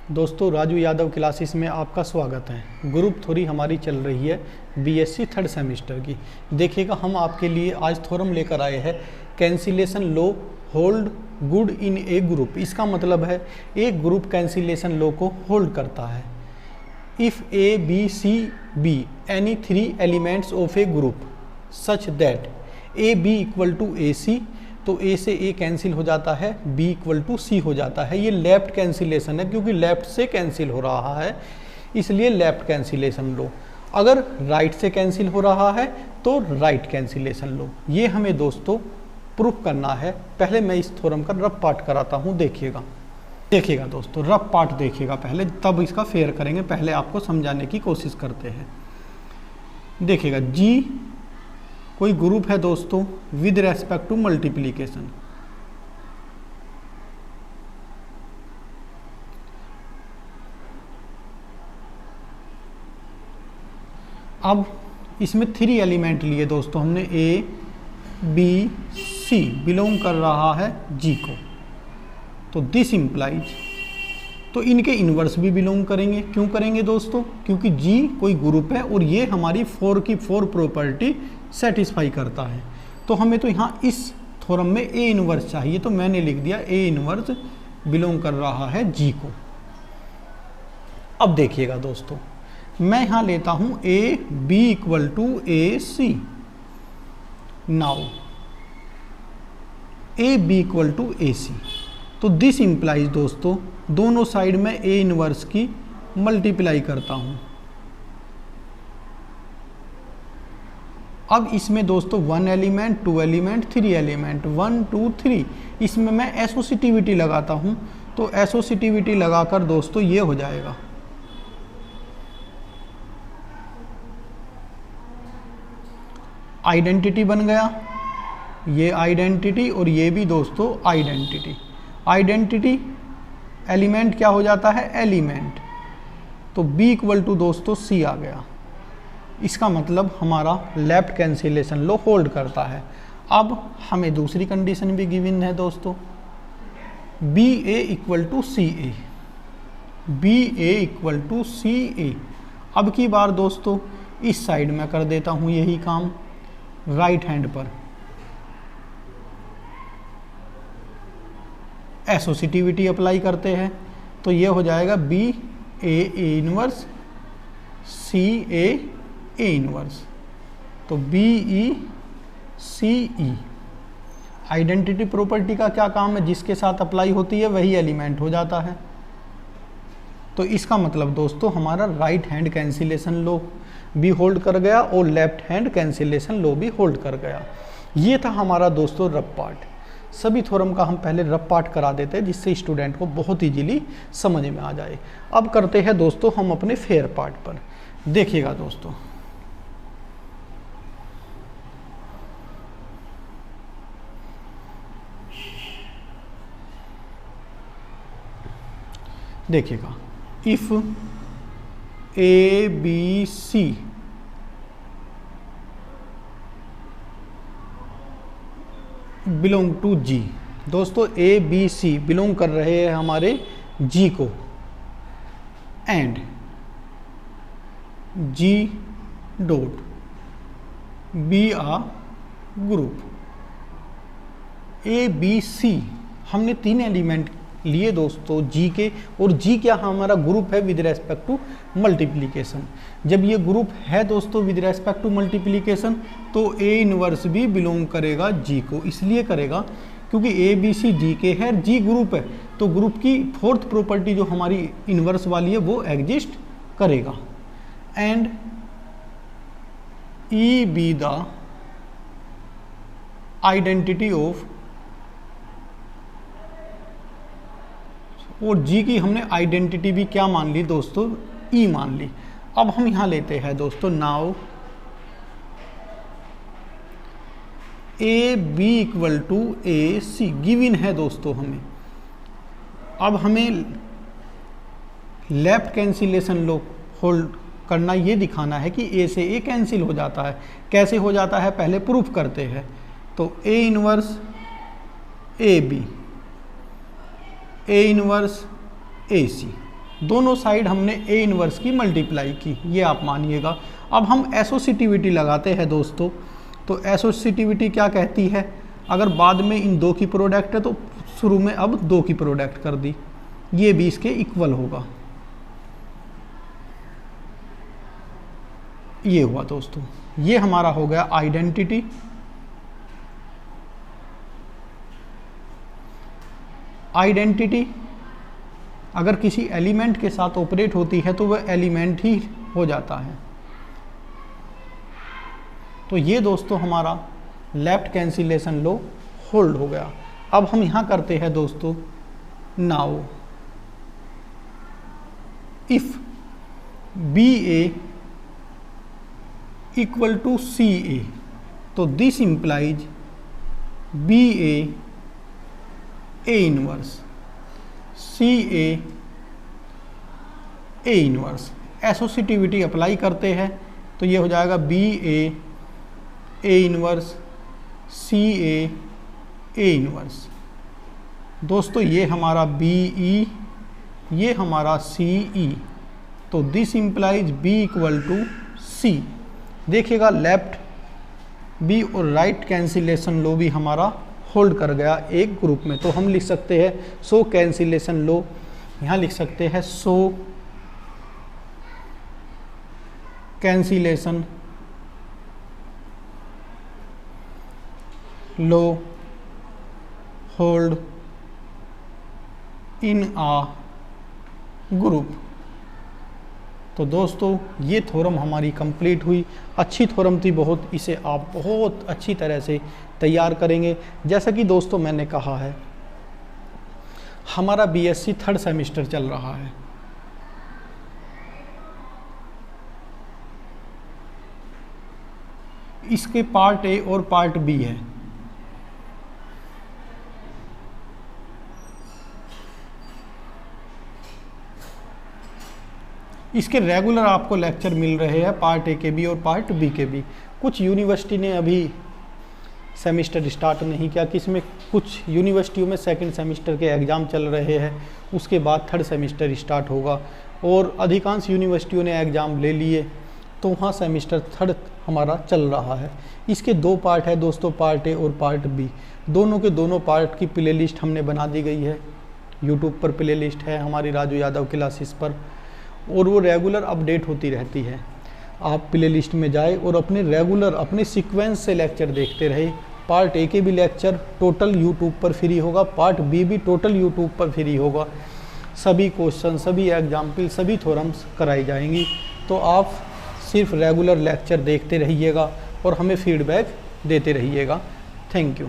दोस्तों राजू यादव क्लासेस में आपका स्वागत है। ग्रुप थ्योरी हमारी चल रही है बीएससी थर्ड सेमेस्टर की। देखिएगा हम आपके लिए आज थ्योरम लेकर आए हैं cancellation law hold good in a group. इसका मतलब है एक ग्रुप कैंसिलेशन लॉ को होल्ड करता है। If A B C be any three elements of a group such that A B equal to A C, तो ए से ए cancel हो जाता है, बी इक्वल टू सी हो जाता है। ये लेफ्ट कैंसिलेशन है क्योंकि लेफ्ट से कैंसिल हो रहा है, इसलिए लेफ्ट कैंसिलेशन लो। अगर राइट से कैंसिल हो रहा है तो राइट कैंसिलेशन लो। ये हमें दोस्तों प्रूफ करना है। पहले मैं इस थ्योरम का रफ पार्ट कराता हूँ। देखिएगा दोस्तों, रफ पार्ट देखिएगा पहले, तब इसका फेयर करेंगे। पहले आपको समझाने की कोशिश करते हैं। देखिएगा जी कोई ग्रुप है दोस्तों विद रेस्पेक्ट टू मल्टीप्लिकेशन। अब इसमें थ्री एलिमेंट लिए दोस्तों हमने, ए बी सी बिलोंग कर रहा है जी को, तो दिस इम्प्लाइज, तो इनके इन्वर्स भी बिलोंग करेंगे। क्यों करेंगे दोस्तों? क्योंकि जी कोई ग्रुप है और ये हमारी 4 की 4 प्रॉपर्टी सेटिस्फाई करता है। तो हमें तो यहाँ इस थ्योरम में ए इन्वर्स चाहिए, तो मैंने लिख दिया ए इन्वर्स बिलोंग कर रहा है जी को। अब देखिएगा दोस्तों, मैं यहाँ लेता हूँ A B equal to A C. Now A B equal to A C, तो दिस इम्प्लाइज दोस्तों दोनों साइड में ए इन्वर्स की मल्टीप्लाई करता हूँ। अब इसमें दोस्तों 1 एलिमेंट 2 एलिमेंट 3 एलिमेंट 1 2 3, इसमें मैं एसोसिटिविटी लगाता हूँ। तो एसोसिटिविटी लगाकर दोस्तों ये हो जाएगा, आइडेंटिटी बन गया। ये आइडेंटिटी और ये भी दोस्तों आइडेंटिटी। आइडेंटिटी एलिमेंट क्या हो जाता है? एलिमेंट। तो बी इक्वल टू दोस्तों सी आ गया। इसका मतलब हमारा लेफ्ट कैंसिलेशन लो होल्ड करता है। अब हमें दूसरी कंडीशन भी गिवन है दोस्तों, B A equal to C A, B A equal to C A. अब की बार दोस्तों इस साइड में कर देता हूँ यही काम राइट हैंड पर। एसोसिटिविटी अप्लाई करते हैं तो ये हो जाएगा B A inverse C A inverse, तो B E C E. Identity property का क्या काम है? जिसके साथ अप्लाई होती है वही एलिमेंट हो जाता है। तो इसका मतलब दोस्तों हमारा राइट हैंड कैंसिलेशन लो भी होल्ड कर गया और लेफ्ट हैंड कैंसिलेशन लो भी होल्ड कर गया। ये था हमारा दोस्तों रफ पार्ट। सभी थ्योरम का हम पहले रफ पार्ट करा देते हैं जिससे स्टूडेंट को बहुत इजीली समझ में आ जाए। अब करते हैं दोस्तों हम अपने फेयर पार्ट पर। देखिएगा दोस्तों, देखिएगा if A B C belong to G, दोस्तों ए बी सी बिलोंग कर रहे हैं हमारे जी को, एंड जी डॉट बी आ ग्रुप। ए बी सी हमने 3 एलिमेंट लिए दोस्तों जी के, और जी क्या हमारा ग्रुप है विद रेस्पेक्ट टू मल्टीप्लिकेशन। जब ये ग्रुप है दोस्तों विद रेस्पेक्ट टू मल्टीप्लिकेशन तो ए इनवर्स भी बिलोंग करेगा जी को। इसलिए करेगा क्योंकि ए बी सी जी के है, जी ग्रुप है, तो ग्रुप की 4th प्रॉपर्टी जो हमारी इनवर्स वाली है वो एग्जिस्ट करेगा। And E be the identity of, और जी की हमने आइडेंटिटी भी क्या मान ली दोस्तों? ई मान ली। अब हम यहां लेते हैं दोस्तों now A B equal to A C given है दोस्तों हमें। अब हमें लेफ्ट कैंसिलेशन लो होल्ड करना, ये दिखाना है कि ए से ए कैंसिल हो जाता है। कैसे हो जाता है पहले प्रूफ करते हैं। तो A inverse A B, A inverse A C, दोनों साइड हमने ए इनवर्स की मल्टीप्लाई की, ये आप मानिएगा। अब हम एसोसिटिविटी लगाते हैं दोस्तों। तो एसोसिटिविटी क्या कहती है, अगर बाद में इन दो की प्रोडक्ट है तो शुरू में अब दो की प्रोडक्ट कर दी, ये भी इसके इक्वल होगा। ये हुआ दोस्तों, ये हमारा हो गया आइडेंटिटी। आइडेंटिटी अगर किसी एलिमेंट के साथ ऑपरेट होती है तो वह एलिमेंट ही हो जाता है। तो ये दोस्तों हमारा लेफ्ट कैंसिलेशन लो होल्ड हो गया। अब हम यहां करते हैं दोस्तों, now if B A equal to C A, तो this implies B A inverse, C A inverse. Associativity apply करते हैं तो ये हो जाएगा B A inverse, C A inverse. दोस्तों ये हमारा बी ई, ये हमारा सी ई, तो this implies B equal to C. देखिएगा लेफ्ट बी और राइट कैंसिलेशन लो भी हमारा होल्ड कर गया एक ग्रुप में। तो हम लिख सकते हैं सो कैंसिलेशन लो, यहाँ लिख सकते हैं so cancellation law hold in a group. तो दोस्तों ये थ्योरम हमारी कंप्लीट हुई। अच्छी थ्योरम थी बहुत, इसे आप बहुत अच्छी तरह से तैयार करेंगे। जैसा कि दोस्तों मैंने कहा है, हमारा बीएससी थर्ड सेमेस्टर चल रहा है। इसके पार्ट ए और पार्ट बी है। इसके रेगुलर आपको लेक्चर मिल रहे हैं, पार्ट ए के भी और पार्ट बी के भी। कुछ यूनिवर्सिटी ने अभी सेमेस्टर स्टार्ट नहीं किया, किसमें कुछ यूनिवर्सिटियों में सेकंड सेमेस्टर के एग्ज़ाम चल रहे हैं, उसके बाद थर्ड सेमेस्टर स्टार्ट होगा। और अधिकांश यूनिवर्सिटियों ने एग्ज़ाम ले लिए, तो वहाँ सेमेस्टर थर्ड हमारा चल रहा है। इसके दो पार्ट है दोस्तों, पार्ट ए और पार्ट बी। दोनों के दोनों पार्ट की प्ले लिस्ट हमने बना दी गई है। यूट्यूब पर प्ले लिस्ट है हमारी राजू यादव क्लासेस पर, और वो रेगुलर अपडेट होती रहती है। आप प्ले लिस्ट में जाए और अपने रेगुलर अपने सीक्वेंस से लेक्चर देखते रहे। पार्ट ए के भी लेक्चर टोटल यूट्यूब पर फ्री होगा, पार्ट बी भी टोटल यूट्यूब पर फ्री होगा। सभी क्वेश्चन, सभी एग्जाम्पल, सभी थ्योरम्स कराई जाएंगी। तो आप सिर्फ रेगुलर लेक्चर देखते रहिएगा और हमें फीडबैक देते रहिएगा। Thank you.